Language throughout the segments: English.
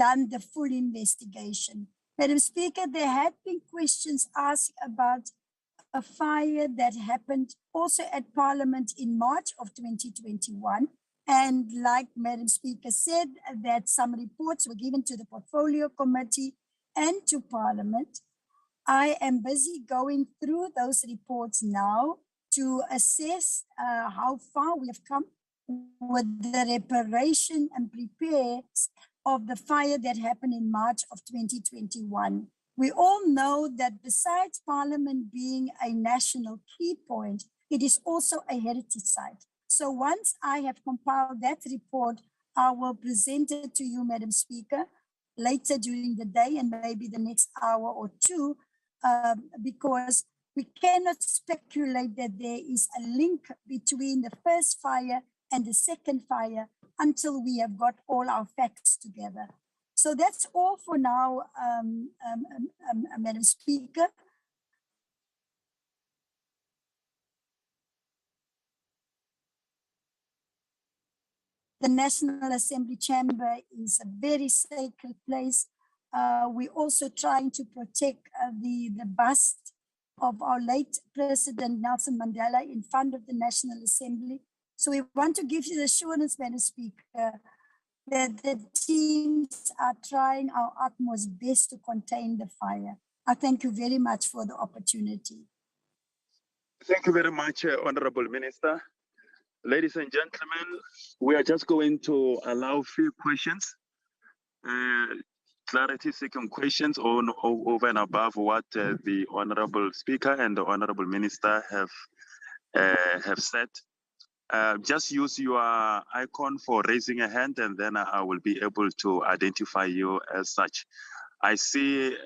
done the full investigation. Madam Speaker, there had been questions asked about a fire that happened also at Parliament in March of 2021. And like Madam Speaker said, that some reports were given to the Portfolio Committee and to Parliament. I am busy going through those reports now to assess how far we have come with the reparation and repairs of the fire that happened in March of 2021. We all know that besides Parliament being a national key point, it is also a heritage site. So once I have compiled that report, I will present it to you, Madam Speaker, later during the day and maybe the next hour or two, because we cannot speculate that there is a link between the first fire and the second fire until we have got all our facts together. So that's all for now, Madam Speaker. The National Assembly chamber is a very sacred place. We're also trying to protect the bust of our late President Nelson Mandela in front of the National Assembly. So we want to give you the assurance, Madam Speaker, that the teams are trying our utmost best to contain the fire. I thank you very much for the opportunity. Thank you very much, Honorable Minister. Ladies and gentlemen, we are just going to allow a few questions, clarity-seeking questions over and above what the Honorable Speaker and the Honorable Minister have said. Just use your icon for raising a hand, and then I will be able to identify you as such. I see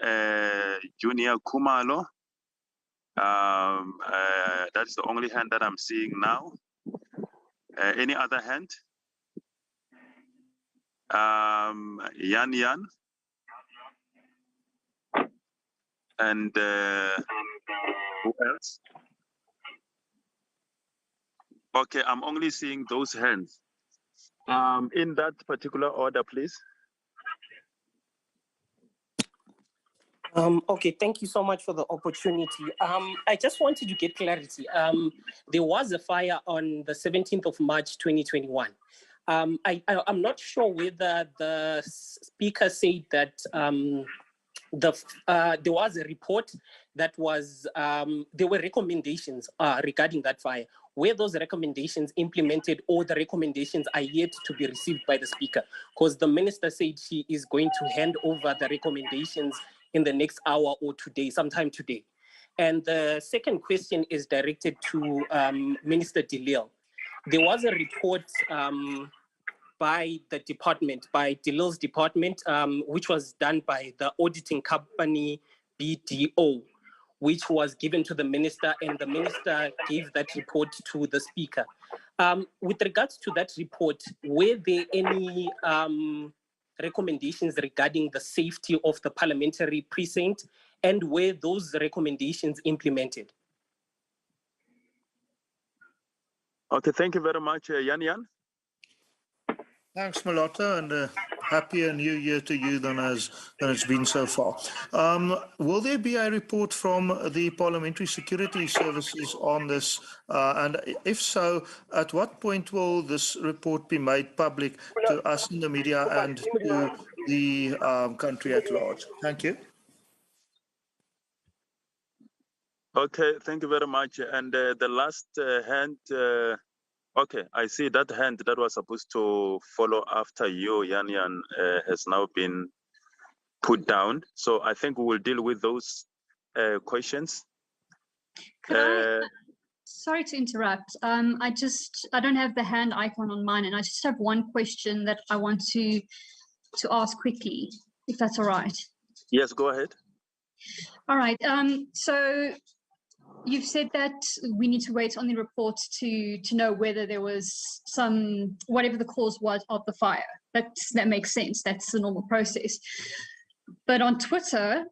Juniour Khumalo. That's the only hand that I'm seeing now. Any other hand? Yan. And who else? Okay, I'm only seeing those hands. In that particular order, please. Okay, thank you so much for the opportunity. I just wanted to get clarity. There was a fire on the 17th of March, 2021. I'm not sure whether the speaker said that there was a report that was, there were recommendations regarding that fire. Were those recommendations implemented, or the recommendations are yet to be received by the speaker? Because the minister said she is going to hand over the recommendations in the next hour or today, sometime today. And the second question is directed to Minister de Lille. There was a report by the department, by de Lille's department, which was done by the auditing company BDO, which was given to the minister, and the minister gave that report to the speaker. With regards to that report, were there any recommendations regarding the safety of the parliamentary precinct, and were those recommendations implemented? Okay, thank you very much, Yan. Thanks, Malota, and happier new year to you than it's been so far. Will there be a report from the Parliamentary Security Services on this? And if so, at what point will this report be made public to us in the media and to the country at large? Thank you. Okay, thank you very much. And the last hand, okay, I see that hand that was supposed to follow after you, Yan, has now been put down. So I think we will deal with those questions. Sorry to interrupt. I don't have the hand icon on mine, and I just have one question that I want to ask quickly, if that's all right. Yes, go ahead. All right. So you've said that we need to wait on the report to know whether there was whatever the cause was of the fire. That makes sense. That's the normal process. But on Twitter,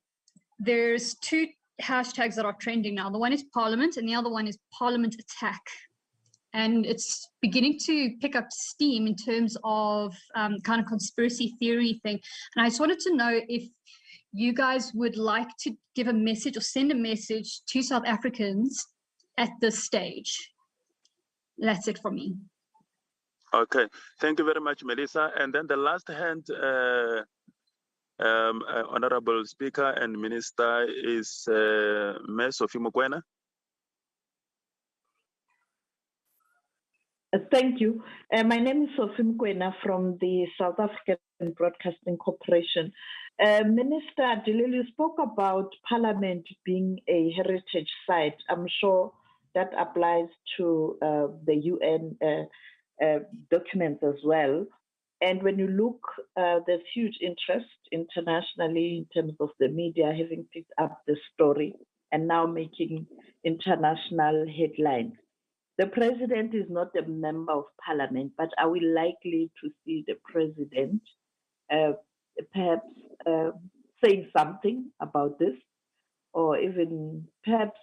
there's two hashtags that are trending now. The one is Parliament and the other one is Parliament Attack. and it's beginning to pick up steam in terms of kind of conspiracy theory thing. And I just wanted to know if you guys would like to give a message or send a message to South Africans at this stage. That's it from me. Okay, thank you very much, Melissa. And then the last hand, Honorable Speaker and Minister, is Ms. Sophie Mokoen. Thank you. My name is Sophie Mokoen from the South African Broadcasting Corporation. Minister Adilile, you spoke about Parliament being a heritage site. I'm sure that applies to the UN documents as well. And when you look, there's huge interest internationally in terms of the media having picked up the story and now making international headlines. The president is not a member of Parliament, but are we likely to see the president perhaps saying something about this, or even perhaps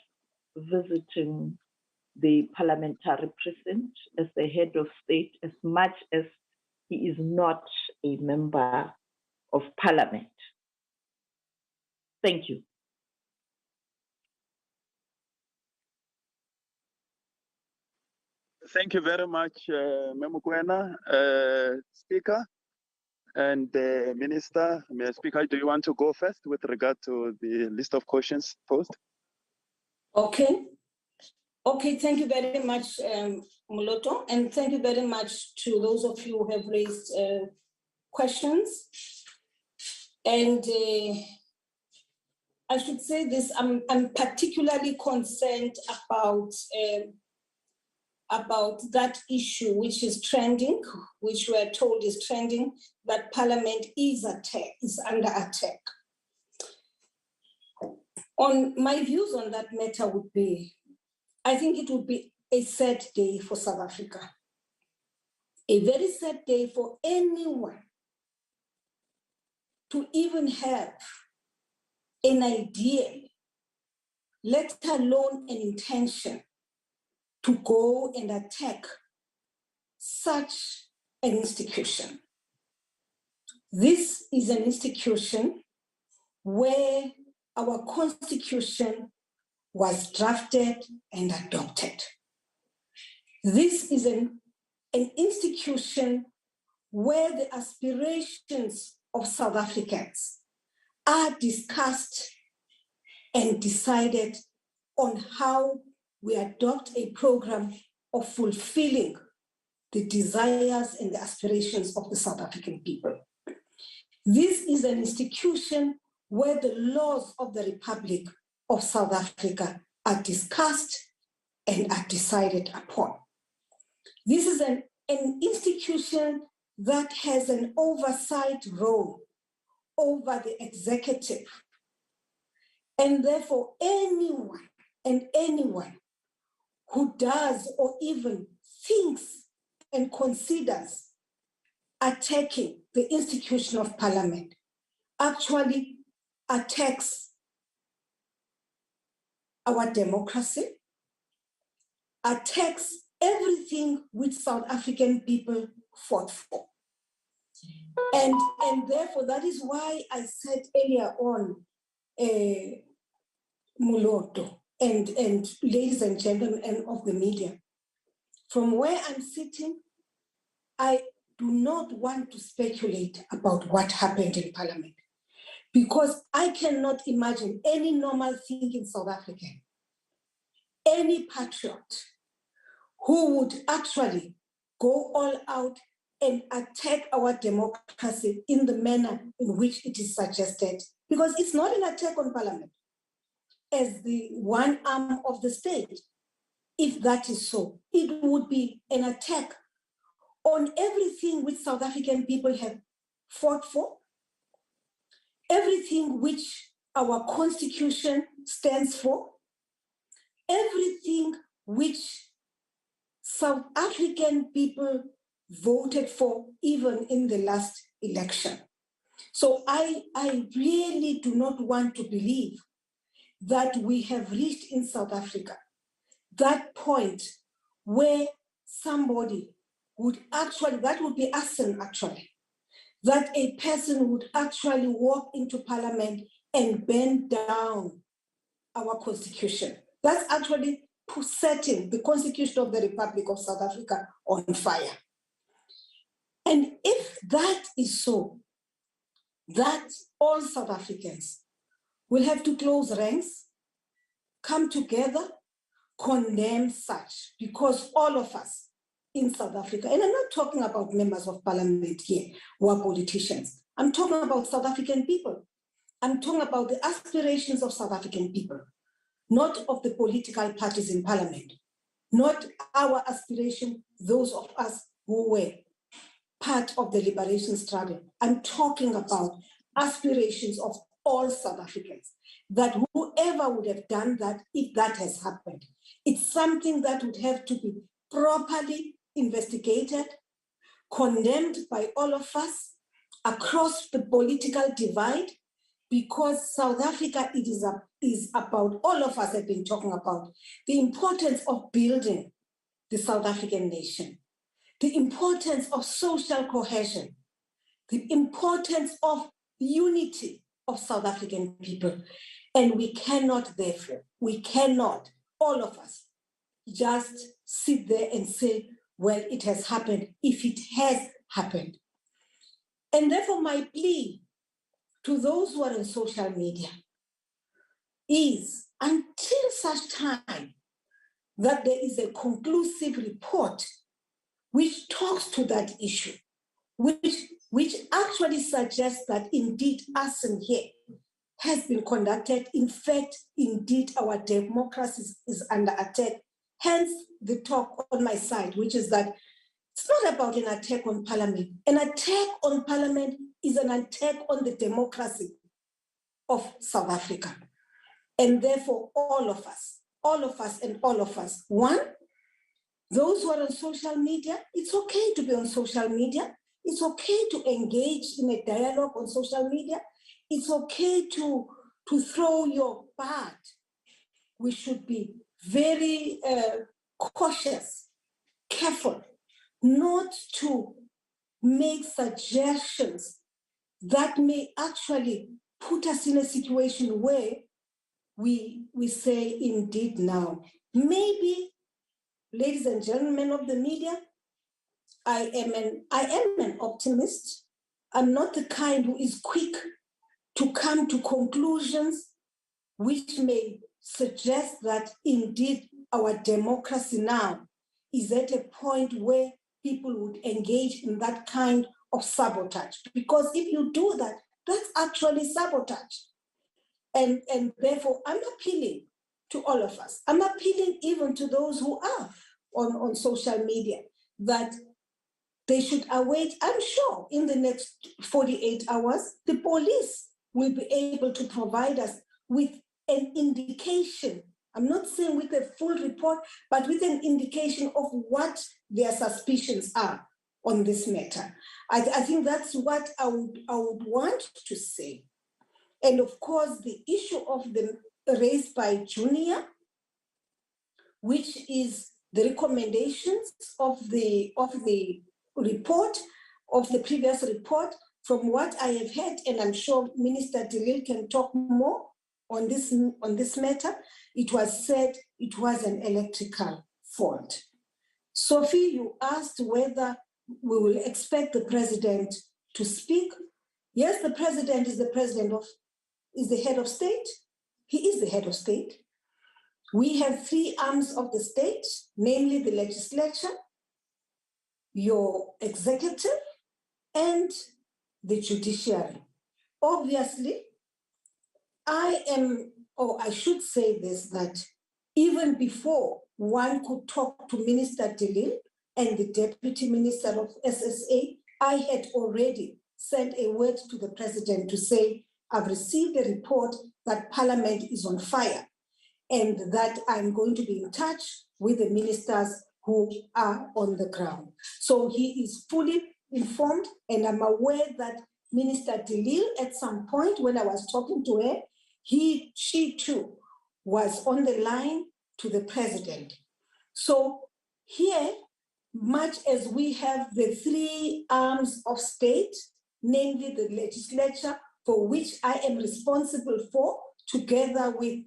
visiting the parliamentary precinct as the head of state, as much as he is not a member of Parliament? Thank you. Thank you very much, Mokoen, Speaker. And Minister, Speaker, do you want to go first with regard to the list of questions posed? Okay. Okay, thank you very much, Moloto, and thank you very much to those of you who have raised questions. And I should say this, I'm particularly concerned about that issue which is trending, which we are told is trending, that Parliament is under attack. On my views on that matter would be, I think it would be a sad day for South Africa. A very sad day for anyone to even have an idea, let alone an intention, to go and attack such an institution. This is an institution where our constitution was drafted and adopted. This is an institution where the aspirations of South Africans are discussed and decided on how we adopt a program of fulfilling the desires and the aspirations of the South African people. This is an institution where the laws of the Republic of South Africa are discussed and are decided upon. This is an institution that has an oversight role over the executive. And therefore, anyone who does or even thinks and considers attacking the institution of Parliament actually attacks our democracy, attacks everything which South African people fought for. And therefore, that is why I said earlier on, Muloto, and ladies and gentlemen of the media, from where I'm sitting, I do not want to speculate about what happened in Parliament, because I cannot imagine any normal thinking South African, any patriot who would actually go all out and attack our democracy in the manner in which it is suggested, because it's not an attack on Parliament as the one arm of the state. If that is so, it would be an attack on everything which South African people have fought for, everything which our constitution stands for, everything which South African people voted for even in the last election. So I really do not want to believe that we have reached in South Africa that point where somebody would actually, that would be arson actually, that a person would actually walk into Parliament and burn down our constitution. That's actually setting the Constitution of the Republic of South Africa on fire. And if that is so, that all South Africans will have to close ranks, come together, condemn such, because all of us in South Africa, and I'm not talking about members of Parliament here who are politicians, I'm talking about South African people. I'm talking about the aspirations of South African people, not of the political parties in Parliament, not our aspiration, those of us who were part of the liberation struggle. I'm talking about aspirations of all South Africans, that whoever would have done that, if that has happened, it's something that would have to be properly investigated, condemned by all of us across the political divide, because South Africa, it is about, all of us have been talking about the importance of building the South African nation, the importance of social cohesion, the importance of unity of South African people. And we cannot, therefore, all of us, just sit there and say, well, it has happened, if it has happened. And therefore, my plea to those who are on social media is, until such time that there is a conclusive report which talks to that issue, which actually suggests that indeed arson here has been conducted. In fact, indeed, our democracy is under attack. Hence the talk on my side, which is that it's not about an attack on Parliament. An attack on Parliament is an attack on the democracy of South Africa. And therefore, all of us, one, those who are on social media, it's okay to be on social media. It's okay to engage in a dialogue on social media. It's okay to throw your part. We should be very cautious, careful, not to make suggestions that may actually put us in a situation where we say, indeed now, maybe, ladies and gentlemen of the media, I am an optimist. I'm not the kind who is quick to come to conclusions which may suggest that indeed our democracy now is at a point where people would engage in that kind of sabotage. Because if you do that, that's actually sabotage. And therefore, I'm appealing to all of us. I'm appealing even to those who are on social media, that they should await, I'm sure, in the next 48 hours, the police will be able to provide us with an indication. I'm not saying with a full report, but with an indication of what their suspicions are on this matter. I think that's what I would want to say. And of course, the issue of the raised by Juniour, which is the recommendations of the report, of the previous report. From what I have heard, and I'm sure Minister de Lille can talk more on this matter, it was said it was an electrical fault. Sophie, you asked whether we will expect the president to speak. Yes, the president is the head of state. He is the head of state. We have three arms of the state, namely the legislature, your executive, and the judiciary. Obviously, I should say this, that even before one could talk to Minister de Lille and the Deputy Minister of SSA, I had already sent a word to the President to say, I've received a report that Parliament is on fire and that I'm going to be in touch with the ministers who are on the ground. So he is fully informed, and I'm aware that Minister de Lille, at some point when I was talking to her, she too was on the line to the president. So here much as we have the three arms of state, namely the legislature, for which I am responsible for, together with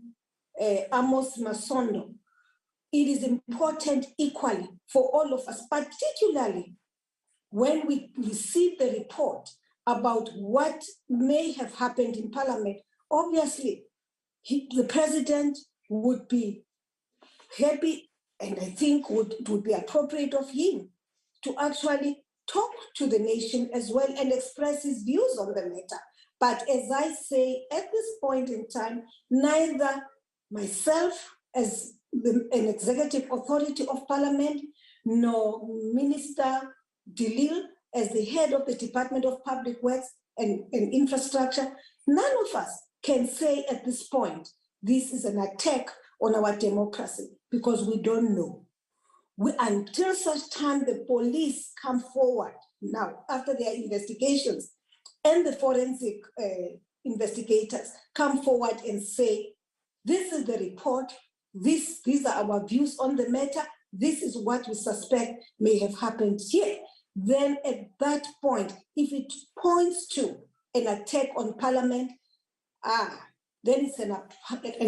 Amos Masondo, it is important equally for all of us, particularly when we receive the report about what may have happened in Parliament. Obviously, the president would be happy, and I think would be appropriate of him to actually talk to the nation as well and express his views on the matter. But as I say, at this point in time, neither myself as an executive authority of Parliament, nor Minister Dilil as the head of the Department of Public Works and Infrastructure, none of us can say at this point, this is an attack on our democracy, because we don't know. Until such time the police come forward now, after their investigations, and the forensic investigators come forward and say, this is the report, these are our views on the matter, this is what we suspect may have happened here. Then at that point, if it points to an attack on Parliament, then it's an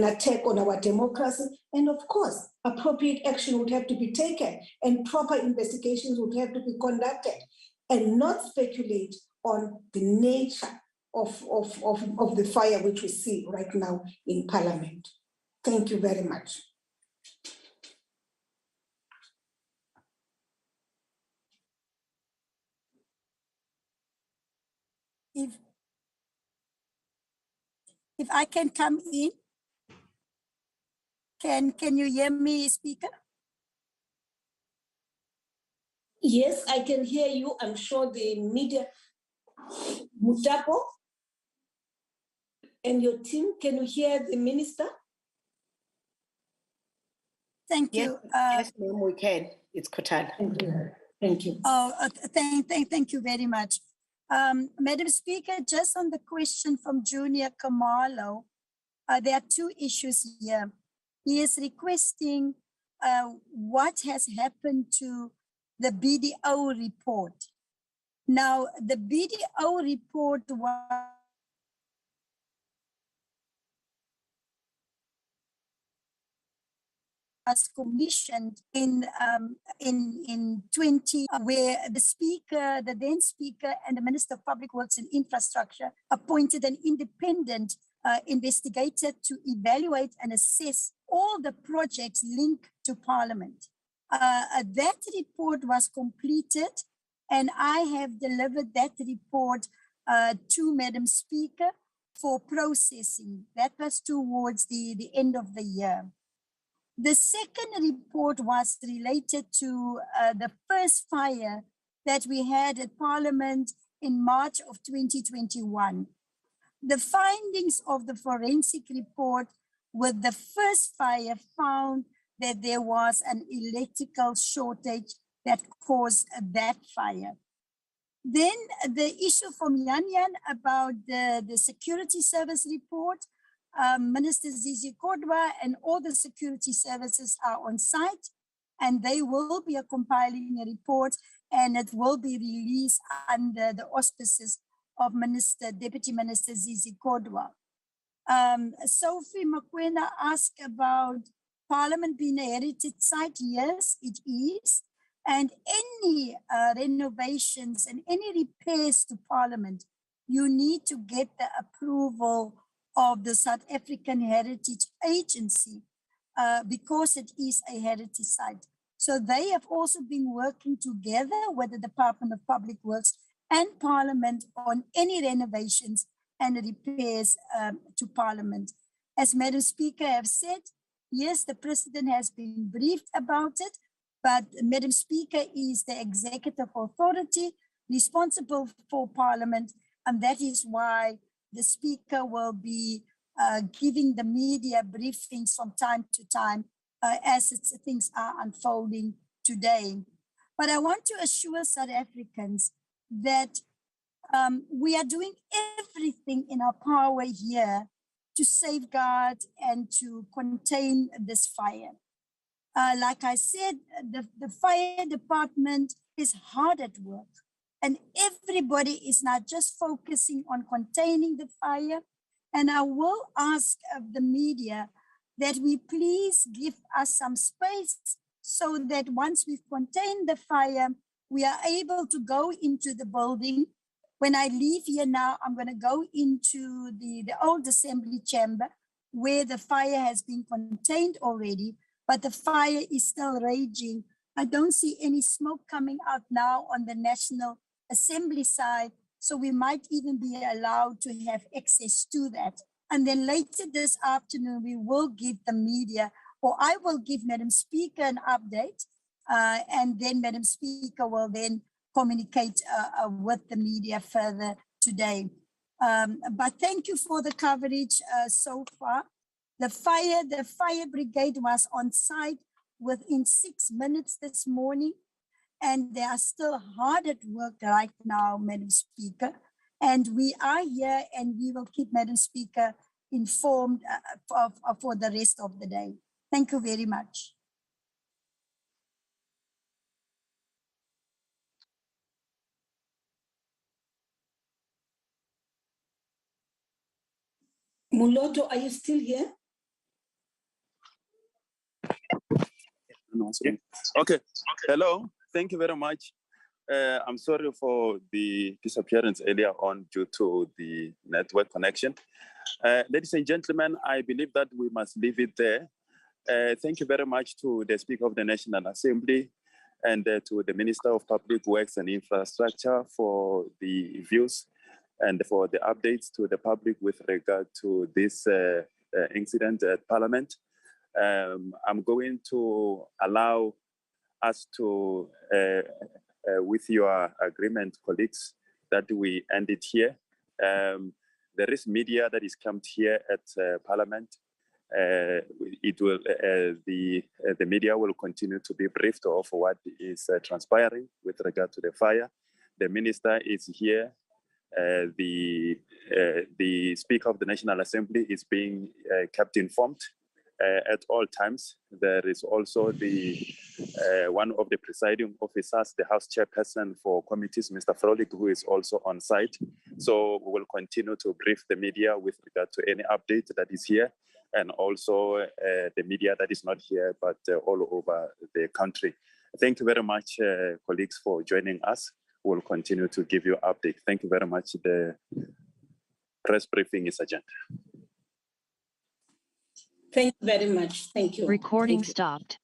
attack on our democracy. And of course, appropriate action would have to be taken and proper investigations would have to be conducted, and not speculate on the nature of the fire which we see right now in Parliament. Thank you very much. If I can come in, can you hear me, Speaker? Yes, I can hear you. I'm sure the media, Mutapo, and your team, can you hear the minister? Thank Yes, you. yes, ma'am, we can. It's Kotan. Thank you. Thank you. Thank you very much. Madam Speaker, just on the question from Juniour Khumalo, there are two issues here. He is requesting what has happened to the BDO report. Now, the BDO report was commissioned in 20, where the speaker, the then speaker, and the Minister of Public Works and Infrastructure appointed an independent investigator to evaluate and assess all the projects linked to Parliament. That report was completed, and I have delivered that report to Madam Speaker for processing. That was towards the end of the year. The second report was related to the first fire that we had at Parliament in March of 2021. The findings of the forensic report with the first fire found that there was an electrical shortage that caused that fire. Then the issue from Yan about the security service report, Minister Zizi Kodwa and all the security services are on site, and they will be compiling a report, and it will be released under the auspices of Deputy Minister Zizi Kodwa. Sophie Mokoen asked about Parliament being a heritage site. Yes, it is. And any renovations and any repairs to Parliament, you need to get the approval of the South African Heritage Agency because it is a heritage site. So they have also been working together with the Department of Public Works and Parliament on any renovations and repairs to Parliament. As Madam Speaker have said, yes, the President has been briefed about it, but Madam Speaker is the executive authority responsible for Parliament, and that is why the Speaker will be giving the media briefings from time to time as things are unfolding today. But I want to assure South Africans that we are doing everything in our power here to safeguard and to contain this fire. Like I said, the fire department is hard at work, and everybody is not just focusing on containing the fire. And I will ask of the media that we please give us some space so that once we've contained the fire, we are able to go into the building. When I leave here now, I'm going to go into the old assembly chamber where the fire has been contained already, but the fire is still raging. I don't see any smoke coming out now on the National Assembly side, so we might even be allowed to have access to that. And then later this afternoon, we will give the media, or I will give Madam Speaker an update, and then Madam Speaker will then communicate with the media further today. But thank you for the coverage so far. The fire brigade was on site within 6 minutes this morning, and they are still hard at work right now, Madam Speaker. And we are here, and we will keep Madam Speaker informed for the rest of the day. Thank you very much. Muloto, are you still here? Okay. Hello. Thank you very much. I'm sorry for the disappearance earlier on due to the network connection. Ladies and gentlemen, I believe that we must leave it there. Thank you very much to the Speaker of the National Assembly and to the Minister of Public Works and Infrastructure for the views and for the updates to the public with regard to this incident at Parliament. I'm going to allow us to, with your agreement, colleagues, that we end it here. There is media that is come here at Parliament. It will, the media will continue to be briefed of what is transpiring with regard to the fire. The minister is here. The Speaker of the National Assembly is being kept informed at all times. There is also the one of the presiding officers, the House Chairperson for committees, Mr. Frolik, who is also on site. So we will continue to brief the media with regard to any update that is here, and also the media that is not here, but all over the country. Thank you very much, colleagues, for joining us. We'll continue to give you update. Thank you very much. The press briefing is adjourned. Thank you very much. Thank you. Recording Thank you. stopped.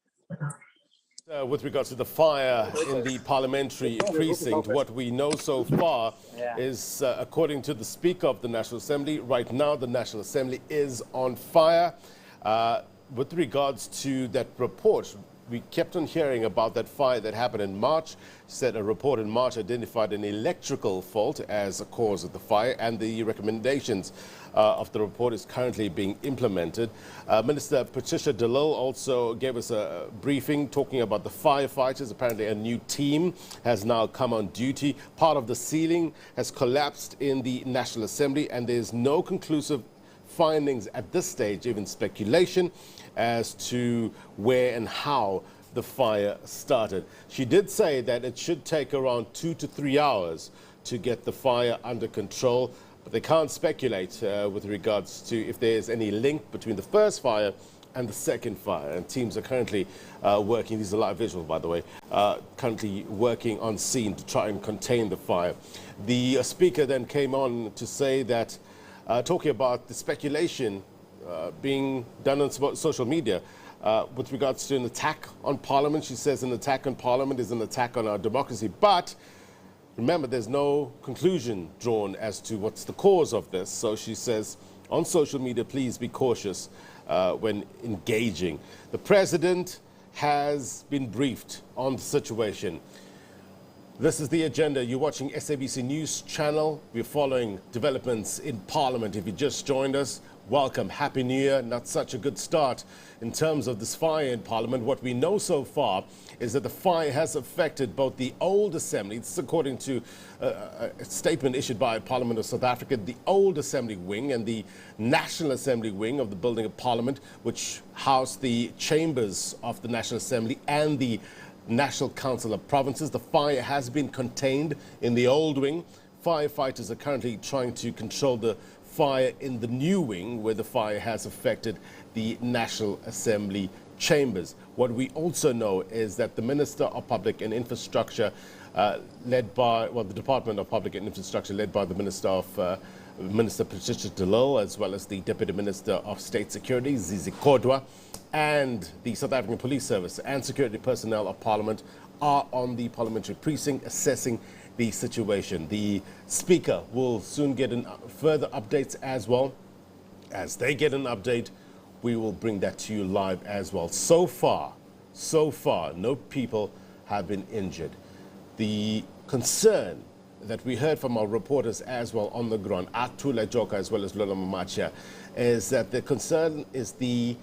With regards to the fire in the parliamentary precinct, what we know so far is, according to the Speaker of the National Assembly, right now the National Assembly is on fire. With regards to that report, we kept on hearing about that fire that happened in March. Said a report in March identified an electrical fault as a cause of the fire, and the recommendations of the report is currently being implemented. Minister Patricia de Lille also gave us a briefing talking about the firefighters. Apparently a new team has now come on duty. Part of the ceiling has collapsed in the National Assembly, and there's no conclusive findings at this stage, even speculation as to where and how the fire started. She did say that it should take around 2 to 3 hours to get the fire under control, but they can't speculate with regards to if there's any link between the first fire and the second fire. And teams are currently working, these are live visuals by the way, currently working on scene to try and contain the fire. The speaker then came on to say that, talking about the speculation being done on social media with regards to an attack on Parliament. She says an attack on Parliament is an attack on our democracy. But remember, there's no conclusion drawn as to what's the cause of this. So she says on social media, please be cautious when engaging. The President has been briefed on the situation. This is the agenda. You're watching SABC News Channel. We're following developments in Parliament. If you just joined us, welcome. Happy New Year. Not such a good start in terms of this fire in Parliament. What we know so far is that the fire has affected both the old Assembly, this is according to a statement issued by Parliament of South Africa, the old Assembly wing and the National Assembly wing of the building of Parliament, which housed the chambers of the National Assembly and the National Council of Provinces. The fire has been contained in the old wing. Firefighters are currently trying to control the fire in the new wing, where the fire has affected the National Assembly chambers. What we also know is that the Minister of Public and Infrastructure, led by, well, the Department of Public and Infrastructure, led by the Minister Patricia de Lille, as well as the Deputy Minister of State Security, Zizi Kodwa, and the South African Police Service and security personnel of Parliament are on the parliamentary precinct assessing the situation. The Speaker will soon get further updates as well. As they get an update, we will bring that to you live as well. So far, no people have been injured. The concern that we heard from our reporters as well on the ground, Atula Joka as well as Lola Mamacha, is that the concern is the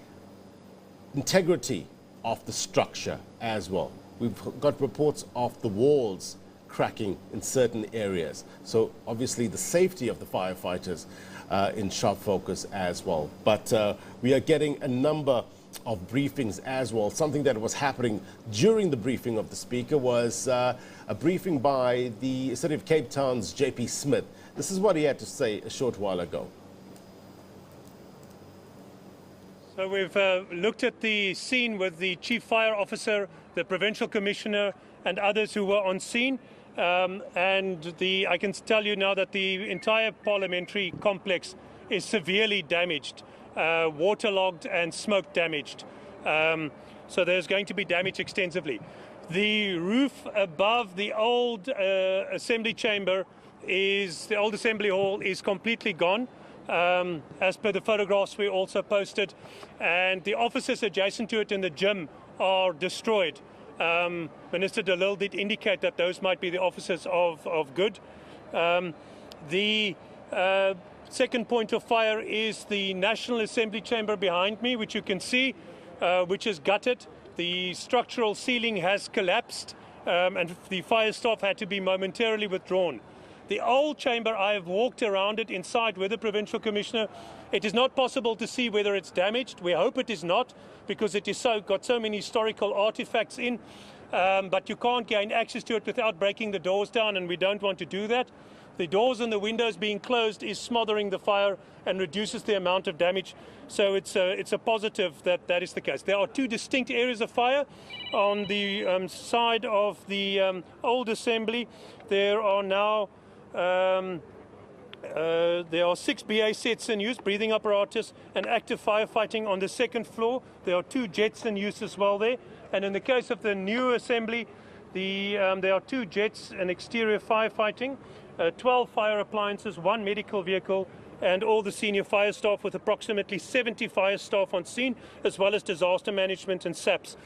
integrity of the structure as well. We've got reports of the walls cracking in certain areas. So obviously the safety of the firefighters in sharp focus as well. But we are getting a number of briefings as well. Something that was happening during the briefing of the Speaker was a briefing by the City of Cape Town's JP Smith. This is what he had to say a short while ago. So we've looked at the scene with the Chief Fire Officer, the Provincial Commissioner and others who were on scene. I can tell you now that the entire parliamentary complex is severely damaged, waterlogged and smoke damaged. So there's going to be damage extensively. The roof above the old Assembly chamber the old Assembly hall is completely gone. As per the photographs we also posted, and the offices adjacent to it in the gym are destroyed. Minister de Lille did indicate that those might be the offices of good. The second point of fire is the National Assembly chamber behind me, which you can see, which is gutted. The structural ceiling has collapsed, and the fire staff had to be momentarily withdrawn. The old chamber, I have walked around it inside with the Provincial Commissioner. It is not possible to see whether it's damaged. We hope it is not, because it is got so many historical artifacts in. But you can't gain access to it without breaking the doors down, and we don't want to do that. The doors and the windows being closed is smothering the fire and reduces the amount of damage. So it's a positive that that is the case. There are two distinct areas of fire. On the side of the old Assembly, there are now there are 6 BA sets in use, breathing apparatus and active firefighting on the second floor. There are 2 jets in use as well there. And in the case of the new Assembly, there are 2 jets and exterior firefighting, 12 fire appliances, 1 medical vehicle, and all the senior fire staff, with approximately 70 fire staff on scene, as well as disaster management and SAPS.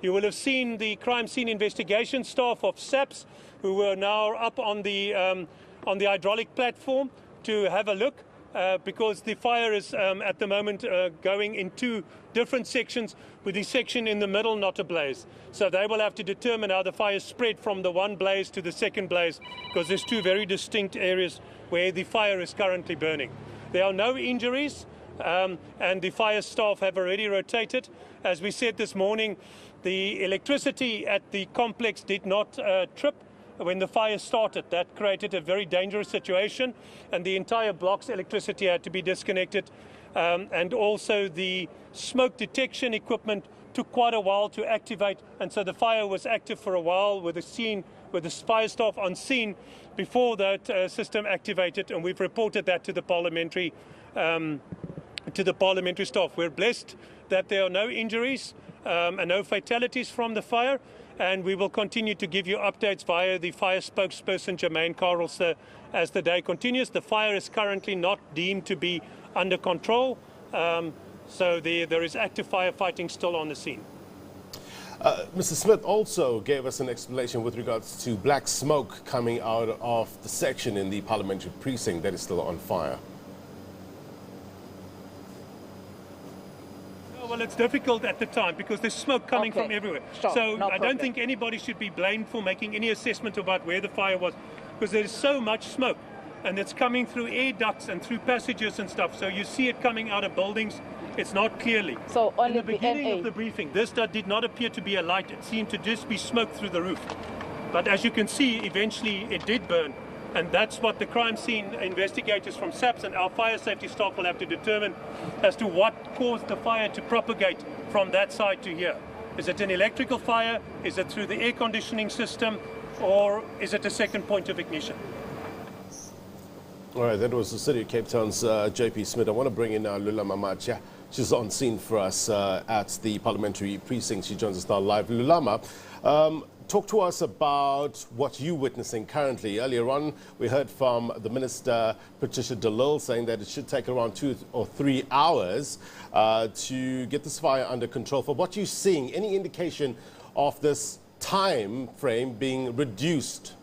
You will have seen the crime scene investigation staff of SAPS, who are now up on the hydraulic platform to have a look, because the fire is at the moment going in 2 different sections, with the section in the middle not ablaze. So they will have to determine how the fire spread from the one blaze to the second blaze, because there's 2 very distinct areas where the fire is currently burning. There are no injuries, and the fire staff have already rotated. As we said this morning, the electricity at the complex did not trip when the fire started. That created a very dangerous situation, and the entire block's electricity had to be disconnected. And also the smoke detection equipment took quite a while to activate, and so the fire was active for a while with the fire staff on scene before that system activated, and we've reported that to the parliamentary staff. We're blessed that there are no injuries and no fatalities from the fire, and we will continue to give you updates via the fire spokesperson Jermaine Carlster as the day continues. The fire is currently not deemed to be under control, so there is active firefighting still on the scene. Mr. Smith also gave us an explanation with regards to black smoke coming out of the section in the parliamentary precinct that is still on fire. Well, it's difficult at the time because there's smoke coming from everywhere. Sure, So no I don't problem. think anybody should be blamed for making any assessment about where the fire was, because there's so much smoke and it's coming through air ducts and through passages and stuff. So you see it coming out of buildings. It's not clearly. So only in the beginning of the briefing, this did not appear to be a light. It seemed to just be smoke through the roof. But as you can see, eventually it did burn. And that's what the crime scene investigators from SABC and our fire safety staff will have to determine as to what caused the fire to propagate from that side to here. Is it an electrical fire? Is it through the air conditioning system? Or is it a second point of ignition? All right, that was the City of Cape Town's JP Smith. I want to bring in Lulama Macha. She's on scene for us at the parliamentary precinct. She joins us now live. Lulama, talk to us about what you're witnessing currently. Earlier on, we heard from the Minister, Patricia de Lille, saying that it should take around 2 or 3 hours to get this fire under control. For what you're seeing, any indication of this time frame being reduced?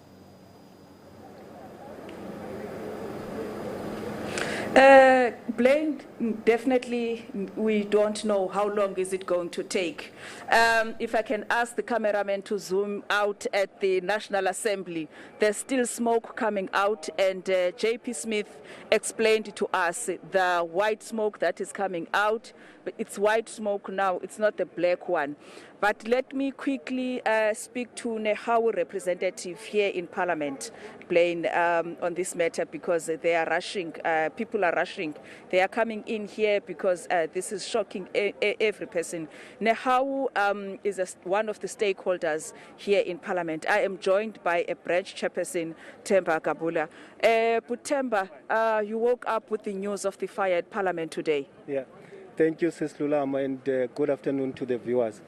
Blaine, definitely we don't know how long is it going to take. If I can ask the cameraman to zoom out at the National Assembly, there's still smoke coming out, and JP Smith explained to us the white smoke that is coming out. But it's white smoke now, it's not the black one. But let me quickly speak to Nehawu representative here in Parliament, Blaine, on this matter, because they are rushing, people are rushing. They are coming in here because this is shocking every person. Nehawu is one of the stakeholders here in Parliament. I am joined by a branch chairperson, Temba Kabula. Temba, you woke up with the news of the fire at Parliament today. Yeah. Thank you, Sis Lulama, and good afternoon to the viewers.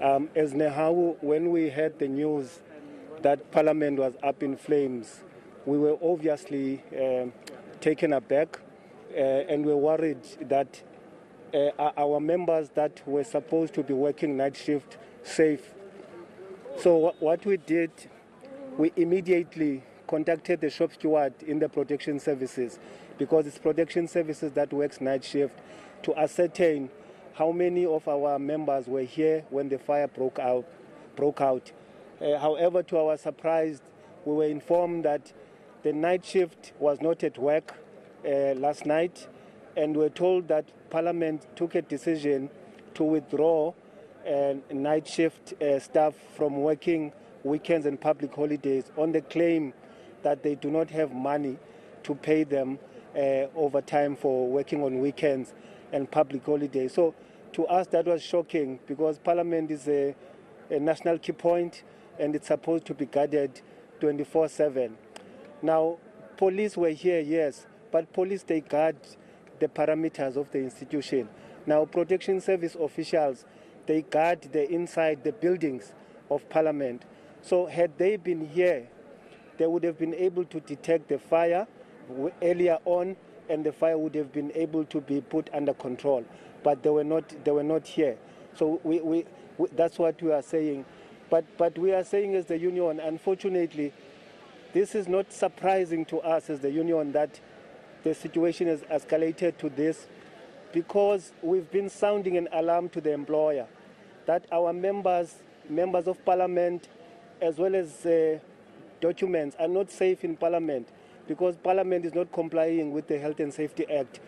As Nehawu, when we heard the news that Parliament was up in flames, we were obviously taken aback and were worried that our members that were supposed to be working night shift safe. So what we did, we immediately contacted the shop steward in the protection services, because it's protection services that works night shift, to ascertain how many of our members were here when the fire broke out. However, to our surprise, we were informed that the night shift was not at work last night, and we're told that Parliament took a decision to withdraw night shift staff from working weekends and public holidays on the claim that they do not have money to pay them overtime for working on weekends and public holidays. So to us that was shocking, because Parliament is a national key point and it's supposed to be guarded 24/7. Now, police were here, yes, but police, they guard the parameters of the institution. Now, protection service officials, they guard the inside the buildings of Parliament. So had they been here, they would have been able to detect the fire earlier on, and the fire would have been able to be put under control. But they were not here. So we that's what we are saying. But we are saying as the union, unfortunately, this is not surprising to us as the union that the situation has escalated to this, because we've been sounding an alarm to the employer that our members of Parliament, as well as documents, are not safe in Parliament, because Parliament is not complying with the Health and Safety Act.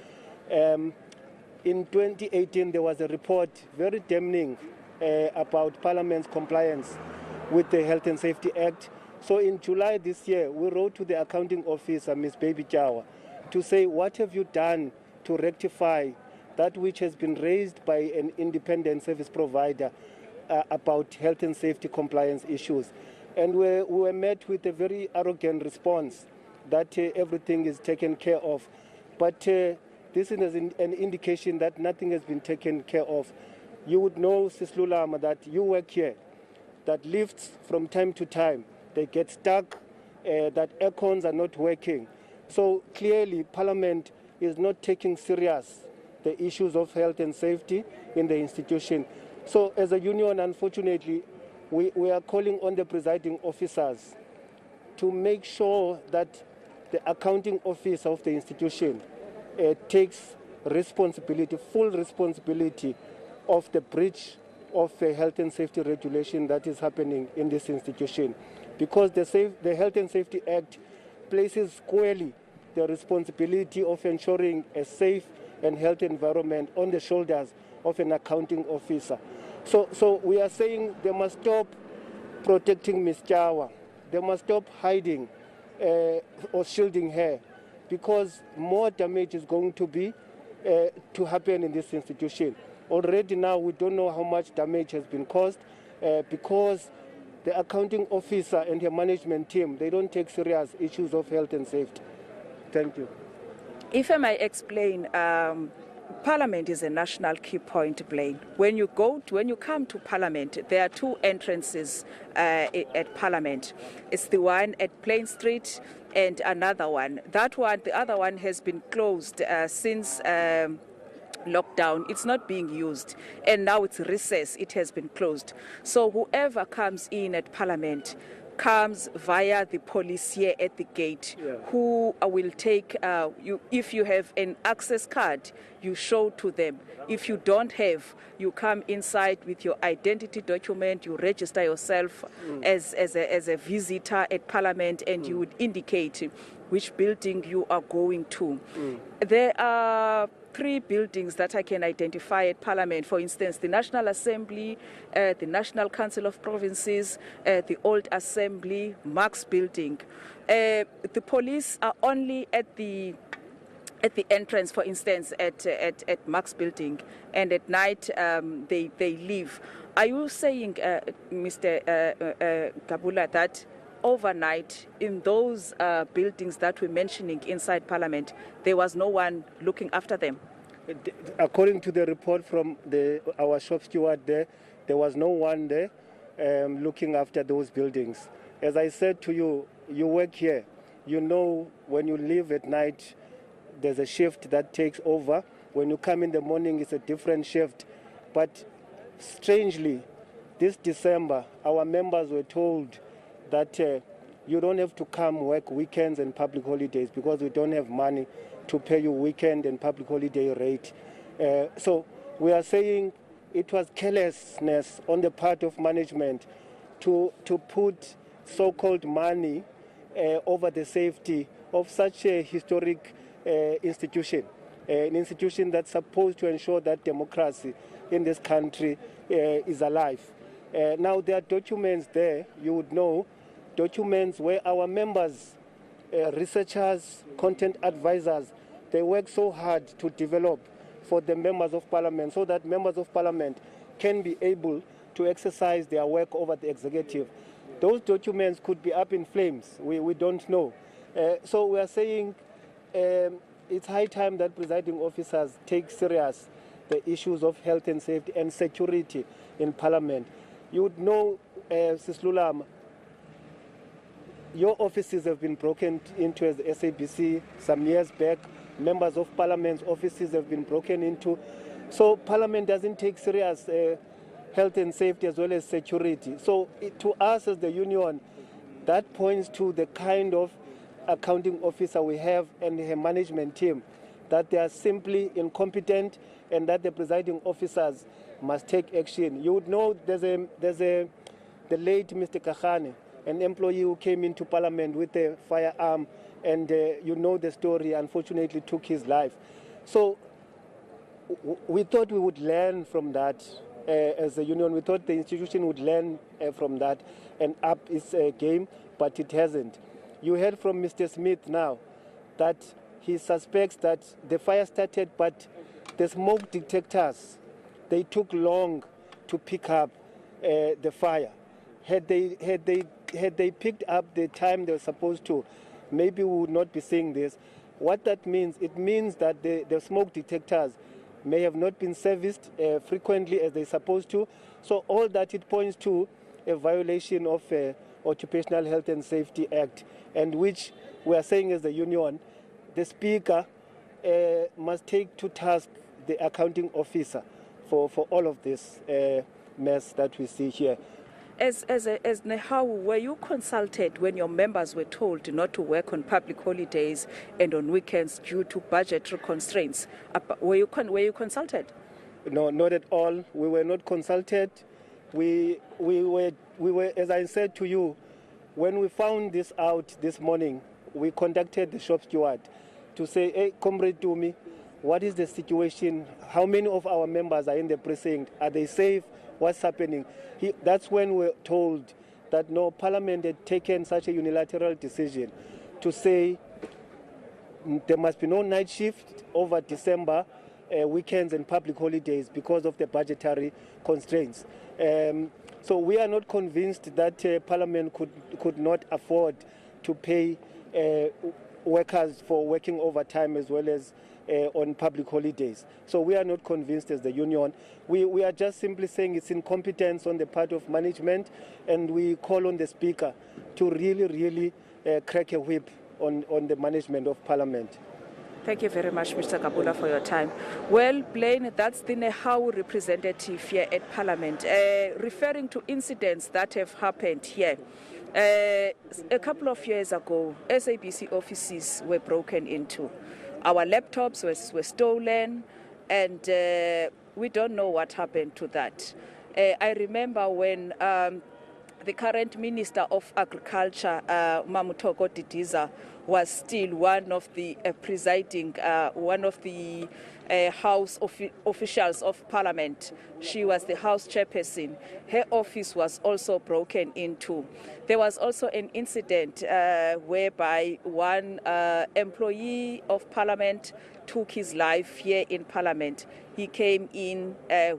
In 2018, there was a report, very damning, about Parliament's compliance with the Health and Safety Act. So in July this year, we wrote to the accounting officer, Ms. Baby Jawa, to say, what have you done to rectify that which has been raised by an independent service provider about health and safety compliance issues? And we were met with a very arrogant response that everything is taken care of. But this is an indication that nothing has been taken care of. You would know, Sis Lulama, that you work here, that lifts from time to time, they get stuck, that aircons are not working. So clearly, Parliament is not taking serious the issues of health and safety in the institution. So as a union, unfortunately, we are calling on the presiding officers to make sure that the accounting office of the institution takes responsibility, full responsibility of the breach of health and safety regulation that is happening in this institution, because the Health and Safety Act places squarely the responsibility of ensuring a safe and healthy environment on the shoulders of an accounting officer. So we are saying they must stop protecting Ms. Chawa. They must stop hiding or shielding her, because more damage is going to be to happen in this institution. Already now we don't know how much damage has been caused because the accounting officer and her management team, they don't take serious issues of health and safety. Thank you. If I may explain, Parliament is a national key point, Blaine. When you come to Parliament, there are two entrances at Parliament. It's the one at Plain Street and another one. The other one has been closed since lockdown. It's not being used, and now it's recess. It has been closed. So whoever comes in at Parliament comes via the police here at the gate, who will take you. If you have an access card, you show to them. If you don't have, you come inside with your identity document, you register yourself as a visitor at Parliament, and you would indicate which building you are going to. There are 3 buildings that I can identify at Parliament. For instance, the National Assembly, the National Council of Provinces, the Old Assembly, Marx Building. The police are only at the entrance, for instance, at Marx Building, and at night they leave. Are you saying, Mr. Gabula, that overnight in those buildings that we're mentioning inside Parliament, there was no one looking after them? According to the report from our shop steward there was no one there looking after those buildings. As I said to you, you work here. You know when you leave at night, there's a shift that takes over. When you come in the morning, it's a different shift. But strangely, this December, our members were told that you don't have to come work weekends and public holidays because we don't have money to pay you weekend and public holiday rate. So we are saying it was carelessness on the part of management to put so-called money over the safety of such a historic institution, an institution that's supposed to ensure that democracy in this country is alive. Now there are documents there, you would know, documents where our members, researchers, content advisors, they work so hard to develop for the members of Parliament so that members of Parliament can be able to exercise their work over the executive. Those documents could be up in flames. We don't know. So we are saying it's high time that presiding officers take serious the issues of health and safety and security in Parliament. You would know, Sis Lulam, your offices have been broken into as the SABC some years back. Members of Parliament's offices have been broken into. So Parliament doesn't take serious health and safety as well as security. So to us as the union, that points to the kind of accounting officer we have and her management team, that they are simply incompetent and that the presiding officers must take action. You would know there's the late Mr. Kahane, an employee who came into Parliament with a firearm, and you know the story, unfortunately took his life. So we thought we would learn from that as a union. We thought the institution would learn from that and up its game, but it hasn't. You heard from Mr. Smith now that he suspects that the fire started, but the smoke detectors, they took long to pick up the fire. Had they picked up the time they were supposed to, maybe we would not be seeing this. What that means, it means that the smoke detectors may have not been serviced frequently as they're supposed to. So all that it points to a violation of Occupational Health and Safety Act, and which we are saying as the union, the Speaker must take to task the accounting officer for all of this mess that we see here. As Nehawu, were you consulted when your members were told not to work on public holidays and on weekends due to budgetary constraints? Were you consulted? No, not at all. We were not consulted. We were, as I said to you, when we found this out this morning, we contacted the shop steward to say, hey, Comrade Tumi, what is the situation? How many of our members are in the precinct? Are they safe? What's happening? That's when we were told that no, Parliament had taken such a unilateral decision to say there must be no night shift over December, weekends and public holidays because of the budgetary constraints. So we are not convinced that Parliament could not afford to pay workers for working overtime as well as on public holidays. So we are not convinced as the union. We are just simply saying it's incompetence on the part of management, and we call on the Speaker to really crack a whip on the management of Parliament. Thank you very much, Mr. Kabula, for your time. Well, Blaine, that's the Nehau representative here at Parliament, referring to incidents that have happened here. A couple of years ago, SABC offices were broken into. Our laptops were stolen, and we don't know what happened to that. I remember when the current Minister of Agriculture, Mamutoko Didiza, was still one of the presiding, one of the House officials of Parliament. She was the House chairperson. Her office was also broken into. There was also an incident whereby one employee of Parliament took his life here in Parliament. He came in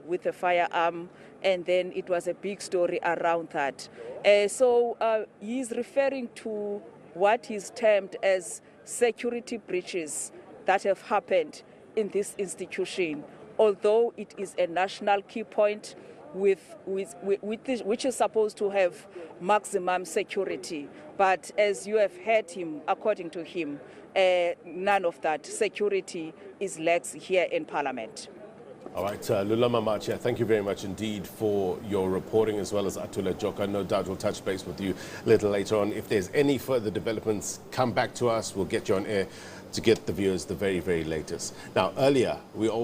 with a firearm, and then it was a big story around that. So he's referring to what is termed as security breaches that have happened in this institution, although it is a national key point which is supposed to have maximum security. But as you have heard him, according to him, none of that security is lax here in Parliament. All right, Lulama Machia, thank you very much indeed for your reporting, as well as Atula Joka. No doubt we'll touch base with you a little later on. If there's any further developments, come back to us. We'll get you on air to get the viewers the very, very latest. Now, earlier, we also